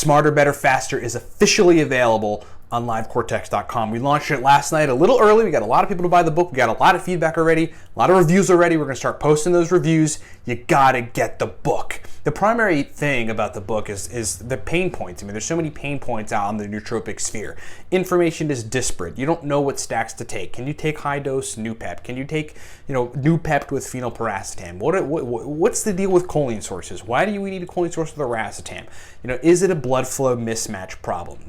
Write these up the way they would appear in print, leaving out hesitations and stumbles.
Smarter, Better, Faster is officially available on livecortex.com. We launched it last night a little early. We got a lot of people to buy the book. We got a lot of feedback already, a lot of reviews already. We're going to start posting those reviews. You got to get the book. The primary thing about the book is the pain points. I mean, there's so many pain points out on the nootropic sphere. Information is disparate. You don't know what stacks to take. Can you take high-dose Noopep? Can you take, Noopep with phenylpiracetam? What's the deal with choline sources? Why do we need a choline source with a racetam? Is it a blood flow mismatch problem?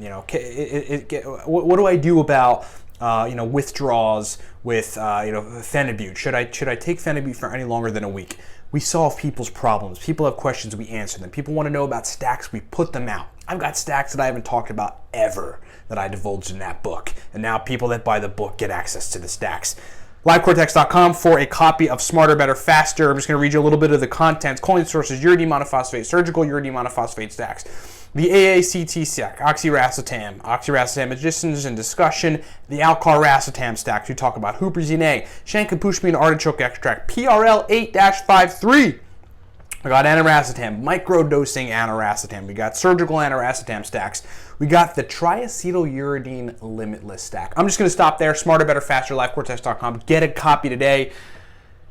What do I do about withdrawals with Phenibut? Should I take Phenibut for any longer than a week? We solve people's problems. People have questions, we answer them. People want to know about stacks, we put them out. I've got stacks that I haven't talked about ever that I divulged in that book. And now people that buy the book get access to the stacks. LiveCortex.com for a copy of Smarter, Better, Faster. I'm just going to read you a little bit of the contents. Choline sources, uridine monophosphate, surgical uridine monophosphate stacks. The AACT stack, oxiracetam additions and discussion. The alcar-racetam stacks, we talk about huperzine A, shankapushpine artichoke extract, PRL 8-53. We got aniracetam, microdosing aniracetam. We got surgical aniracetam stacks. We got the triacetyluridine limitless stack. I'm just going to stop there. Smarter, Better, Faster, LiveCortex.com. Get a copy today.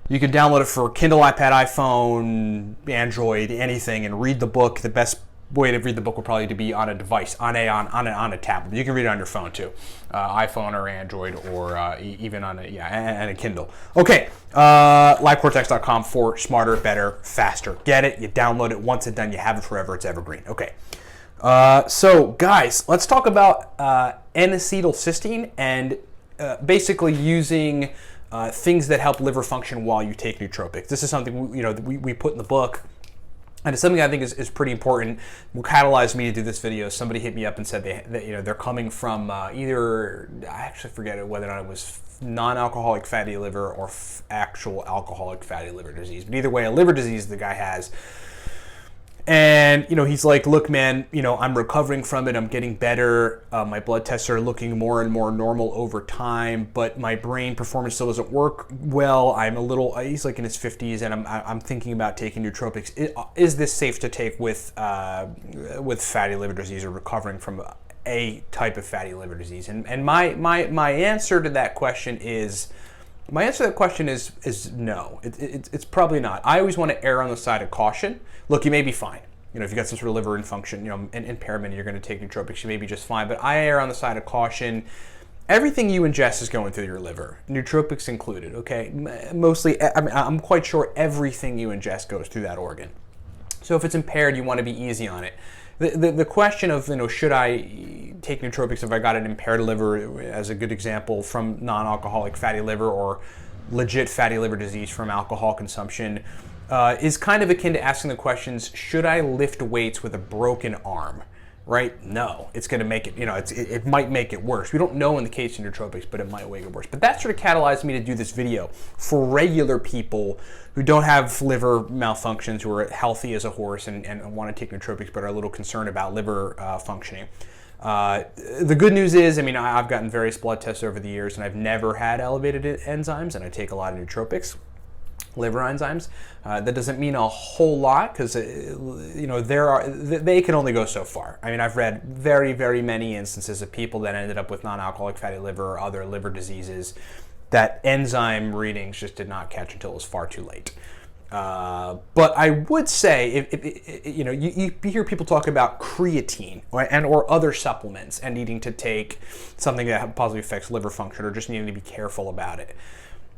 You can download it for Kindle, iPad, iPhone, Android, anything, and read the book. The best way to read the book will probably be on a device, on a tablet. You can read it on your phone too, iPhone or Android, or even on and a Kindle. Okay, LiveCortex.com for Smarter, Better, Faster. Get it, you download it. Once it's done, you have it forever. It's evergreen. Okay, so guys, let's talk about N-Acetyl-Cysteine and basically using things that help liver function while you take nootropics. This is something we put in the book. And it's something I think is pretty important. What catalyzed me to do this video, somebody hit me up and said they're coming from either, I actually forget whether or not it was non-alcoholic fatty liver or actual alcoholic fatty liver disease. But either way, a liver disease the guy has. And, he's like, look, man, I'm recovering from it. I'm getting better. My blood tests are looking more and more normal over time, but my brain performance still doesn't work well. He's like in his 50s, and I'm thinking about taking nootropics. Is this safe to take with fatty liver disease or recovering from a type of fatty liver disease? And my answer to that question is, no. It's probably not. I always want to err on the side of caution. Look, you may be fine. If you got some sort of liver function, impairment, you're going to take nootropics, you may be just fine. But I err on the side of caution. Everything you ingest is going through your liver, nootropics included. Okay, mostly. I'm quite sure everything you ingest goes through that organ. So if it's impaired, you want to be easy on it. The question of, should I take nootropics if I got an impaired liver, as a good example, from non-alcoholic fatty liver or legit fatty liver disease from alcohol consumption, is kind of akin to asking the questions, should I lift weights with a broken arm? Right? No, it's going to make it, it might make it worse. We don't know in the case of nootropics, but it might make it worse. But that sort of catalyzed me to do this video for regular people who don't have liver malfunctions, who are healthy as a horse and want to take nootropics, but are a little concerned about liver functioning. The good news is, I've gotten various blood tests over the years, and I've never had elevated enzymes, and I take a lot of nootropics. Liver enzymes. That doesn't mean a whole lot, because they can only go so far. I've read very, very many instances of people that ended up with non-alcoholic fatty liver or other liver diseases that enzyme readings just did not catch until it was far too late. But I would say, you hear people talk about creatine or other supplements and needing to take something that positively affects liver function, or just needing to be careful about it.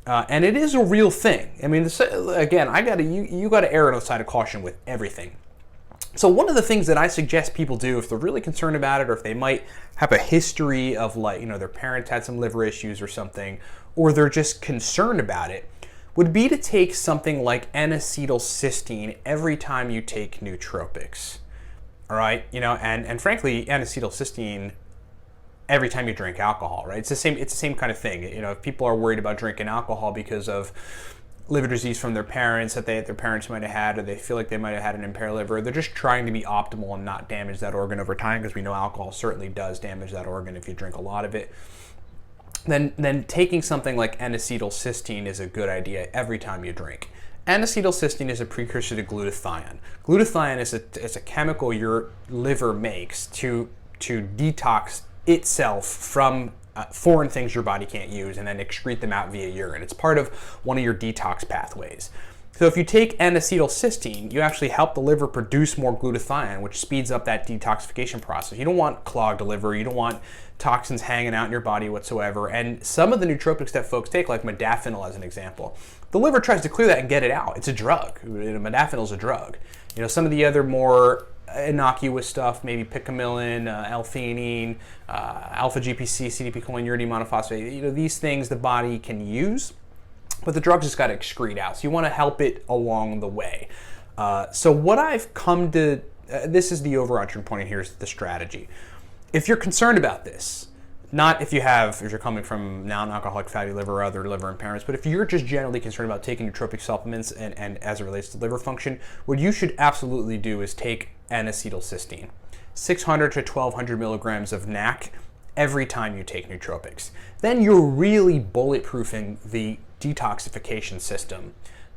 And it is a real thing. Again, you got to err on the side of caution with everything. So one of the things that I suggest people do if they're really concerned about it, or if they might have a history of their parents had some liver issues or something, or they're just concerned about it, would be to take something like N-Acetyl-Cysteine every time you take nootropics. All right, and frankly, N-Acetyl-Cysteine every time you drink alcohol, right? It's the same kind of thing. If people are worried about drinking alcohol because of liver disease from their parents that their parents might have had, or they feel like they might have had an impaired liver, they're just trying to be optimal and not damage that organ over time, because we know alcohol certainly does damage that organ if you drink a lot of it. Then taking something like N-Acetyl-Cysteine is a good idea every time you drink. N-Acetyl-Cysteine is a precursor to glutathione. Glutathione is a chemical your liver makes to detox itself from foreign things your body can't use and then excrete them out via urine. It's part of one of your detox pathways. So if you take N-Acetyl-Cysteine, you actually help the liver produce more glutathione, which speeds up that detoxification process. You don't want clogged liver, you don't want toxins hanging out in your body whatsoever. And some of the nootropics that folks take, like modafinil as an example, the liver tries to clear that and get it out. It's a drug. Modafinil is a drug. Some of the other more innocuous stuff, maybe picamilin, L-theanine, alpha-GPC, CDP-choline, uridine monophosphate, these things the body can use, but the drug's just got to excrete out. So you want to help it along the way. So what I've come to, this is the overarching point, here's the strategy. If you're concerned about this, not if you're coming from non-alcoholic fatty liver or other liver impairments, but if you're just generally concerned about taking nootropic supplements and as it relates to liver function, what you should absolutely do is take N-Acetyl-Cysteine, 600 to 1200 milligrams of NAC every time you take nootropics. Then you're really bulletproofing the detoxification system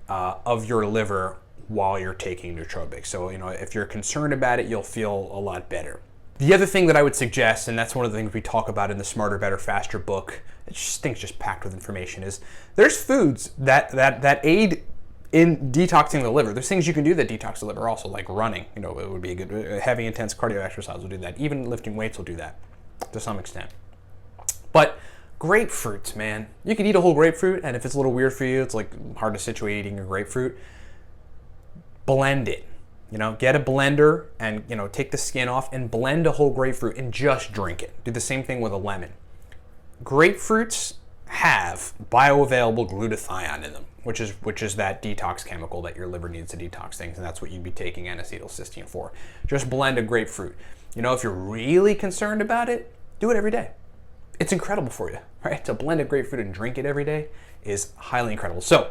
of your liver while you're taking nootropics. So, if you're concerned about it, you'll feel a lot better. The other thing that I would suggest, and that's one of the things we talk about in the Smarter, Better, Faster book, things just packed with information, is there's foods that aid in detoxing the liver. There's things you can do that detox the liver also, like running. It would be a good, heavy, intense cardio exercise will do that. Even lifting weights will do that to some extent. But grapefruits, man. You can eat a whole grapefruit, and if it's a little weird for you, it's like hard to situate eating a grapefruit, blend it. Get a blender and, take the skin off and blend a whole grapefruit and just drink it. Do the same thing with a lemon. Grapefruits have bioavailable glutathione in them, which is that detox chemical that your liver needs to detox things, and that's what you'd be taking N-Acetyl-Cysteine for. Just blend a grapefruit. If you're really concerned about it, do it every day. It's incredible for you, right? To blend a grapefruit and drink it every day is highly incredible. So,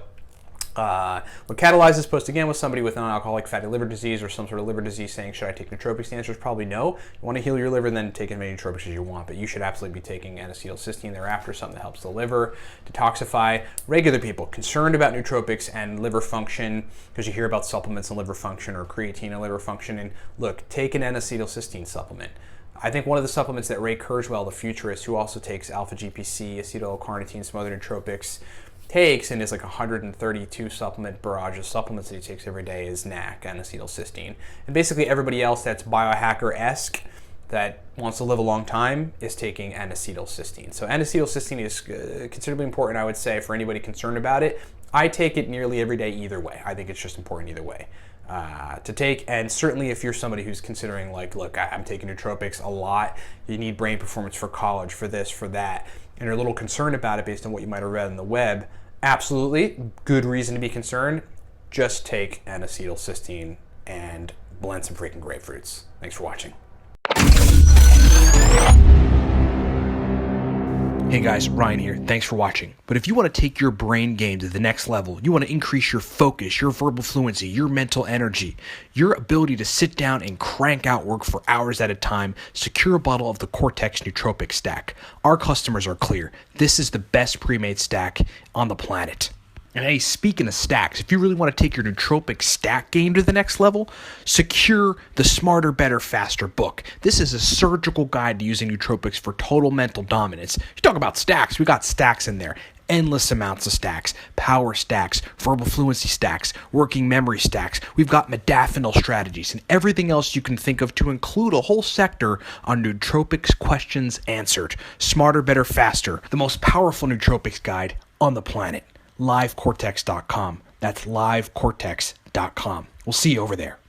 what catalyzes post again with somebody with non-alcoholic fatty liver disease or some sort of liver disease saying, should I take nootropics? The answer is probably no. You want to heal your liver, then take as many nootropics as you want, but you should absolutely be taking N-Acetyl-Cysteine thereafter, something that helps the liver detoxify. Regular people concerned about nootropics and liver function, because you hear about supplements and liver function or creatine and liver function, and look, take an N-Acetyl-Cysteine supplement. I think one of the supplements that Ray Kurzweil, the futurist, who also takes alpha-GPC, acetyl-L-carnitine, some other nootropics, takes, and is like 132 supplement barrage of supplements that he takes every day, is NAC, N-Acetyl-Cysteine. And basically everybody else that's biohacker-esque that wants to live a long time is taking N-Acetyl-Cysteine. So N-Acetyl-Cysteine is considerably important, I would say, for anybody concerned about it. I take it nearly every day either way. I think it's just important either way to take. And certainly if you're somebody who's considering, like, look, I'm taking nootropics a lot, you need brain performance for college, for this, for that, and you're a little concerned about it based on what you might have read on the web, absolutely good reason to be concerned. Just take N-Acetyl-Cysteine and blend some freaking grapefruits. Thanks for watching. Hey guys, Ryan here. Thanks for watching. But if you want to take your brain game to the next level, you want to increase your focus, your verbal fluency, your mental energy, your ability to sit down and crank out work for hours at a time, secure a bottle of the Cortex Nootropic Stack. Our customers are clear. This is the best pre-made stack on the planet. And hey, speaking of stacks, if you really want to take your nootropic stack game to the next level, secure the Smarter, Better, Faster book. This is a surgical guide to using nootropics for total mental dominance. You talk about stacks, we got stacks in there. Endless amounts of stacks, power stacks, verbal fluency stacks, working memory stacks. We've got modafinil strategies and everything else you can think of to include a whole sector on nootropics questions answered. Smarter, Better, Faster, the most powerful nootropics guide on the planet. livecortex.com. That's livecortex.com. We'll see you over there.